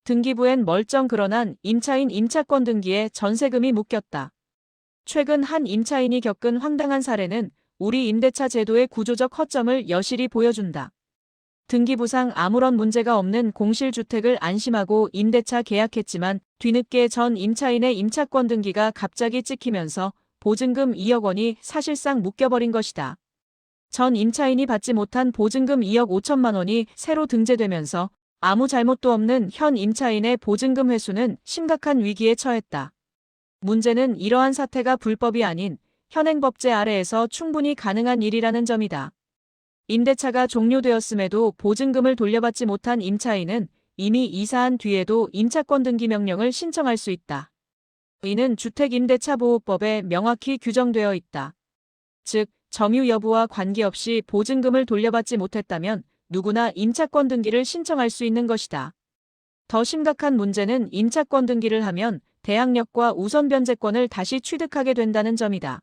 등기부엔 멀쩡 그런한 임차인 임차권 등기에 전세금이 묶였다. 최근 한 임차인이 겪은 황당한 사례는 우리 임대차 제도의 구조적 허점을 여실히 보여준다. 등기부상 아무런 문제가 없는 공실주택을 안심하고 임대차 계약했지만 뒤늦게 전 임차인의 임차권 등기가 갑자기 찍히면서 보증금 2억 원이 사실상 묶여버린 것이다. 전 임차인이 받지 못한 보증금 2억 5천만 원이 새로 등재되면서 아무 잘못도 없는 현 임차인의 보증금 회수는 심각한 위기에 처했다. 문제는 이러한 사태가 불법이 아닌 현행법제 아래에서 충분히 가능한 일이라는 점이다. 임대차가 종료되었음에도 보증금을 돌려받지 못한 임차인은 이미 이사한 뒤에도 임차권 등기 명령을 신청할 수 있다. 이는 주택임대차보호법에 명확히 규정되어 있다. 즉, 점유 여부와 관계없이 보증금을 돌려받지 못했다면 누구나 임차권 등기를 신청할 수 있는 것이다. 더 심각한 문제는 임차권 등기를 하면 대항력과 우선 변제권을 다시 취득하게 된다는 점이다.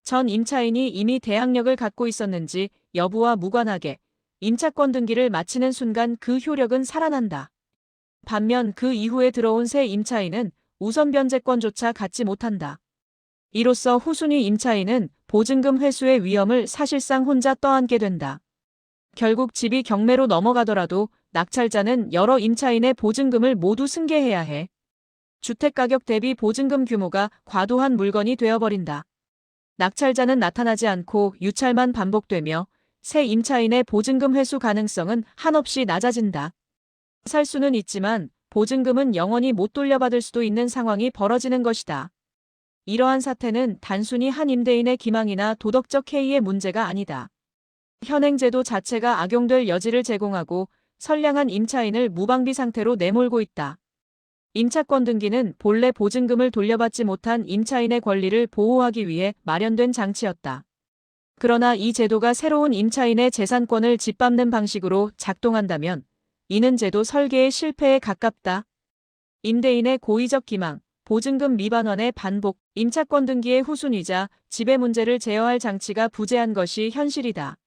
전 임차인이 이미 대항력을 갖고 있었는지 여부와 무관하게 임차권 등기를 마치는 순간 그 효력은 살아난다. 반면 그 이후에 들어온 새 임차인은 우선 변제권조차 갖지 못한다. 이로써 후순위 임차인은 보증금 회수의 위험을 사실상 혼자 떠안게 된다. 결국 집이 경매로 넘어가더라도 낙찰자는 여러 임차인의 보증금을 모두 승계해야 해. 주택가격 대비 보증금 규모가 과도한 물건이 되어버린다. 낙찰자는 나타나지 않고 유찰만 반복되며 새 임차인의 보증금 회수 가능성은 한없이 낮아진다. 살 수는 있지만 보증금은 영원히 못 돌려받을 수도 있는 상황이 벌어지는 것이다. 이러한 사태는 단순히 한 임대인의 기망이나 도덕적 해이의 문제가 아니다. 현행 제도 자체가 악용될 여지를 제공하고 선량한 임차인을 무방비 상태로 내몰고 있다. 임차권 등기는 본래 보증금을 돌려받지 못한 임차인의 권리를 보호하기 위해 마련된 장치였다. 그러나 이 제도가 새로운 임차인의 재산권을 짓밟는 방식으로 작동한다면 이는 제도 설계의 실패에 가깝다. 임대인의 고의적 기망, 보증금 미반환의 반복, 임차권 등기의 후순위자, 지배 문제를 제어할 장치가 부재한 것이 현실이다.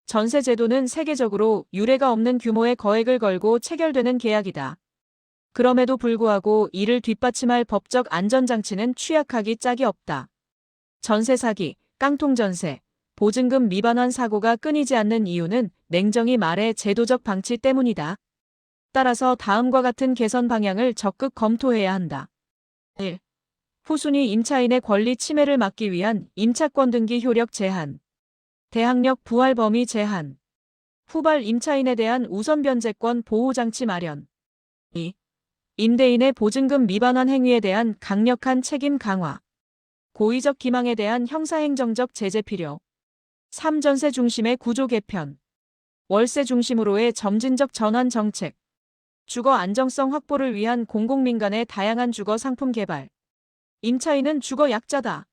전세 제도는 세계적으로 유례가 없는 규모의 거액을 걸고 체결되는 계약이다. 그럼에도 불구하고 이를 뒷받침할 법적 안전장치는 취약하기 짝이 없다. 전세 사기, 깡통 전세, 보증금 미반환 사고가 끊이지 않는 이유는 냉정히 말해 제도적 방치 때문이다. 따라서 다음과 같은 개선 방향을 적극 검토해야 한다. 1. 후순위 임차인의 권리 침해를 막기 위한 임차권 등기 효력 제한. 대항력 부활 범위 제한. 후발 임차인에 대한 우선 변제권 보호 장치 마련. 2. 임대인의 보증금 미반환 행위에 대한 강력한 책임 강화. 고의적 기망에 대한 형사행정적 제재 필요. 3. 전세 중심의 구조 개편. 월세 중심으로의 점진적 전환 정책. 주거 안정성 확보를 위한 공공민간의 다양한 주거 상품 개발. 임차인은 주거 약자다.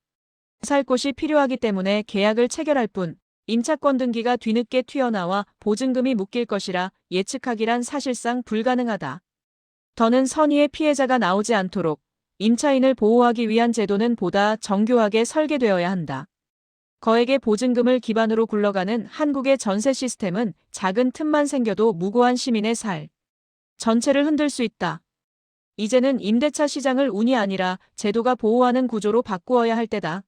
살 곳이 필요하기 때문에 계약을 체결할 뿐 임차권 등기가 뒤늦게 튀어나와 보증금이 묶일 것이라 예측하기란 사실상 불가능하다. 더는 선의의 피해자가 나오지 않도록 임차인을 보호하기 위한 제도는 보다 정교하게 설계되어야 한다. 거액의 보증금을 기반으로 굴러가는 한국의 전세 시스템은 작은 틈만 생겨도 무고한 시민의 살 전체를 흔들 수 있다. 이제는 임대차 시장을 운이 아니라 제도가 보호하는 구조로 바꾸어야 할 때다.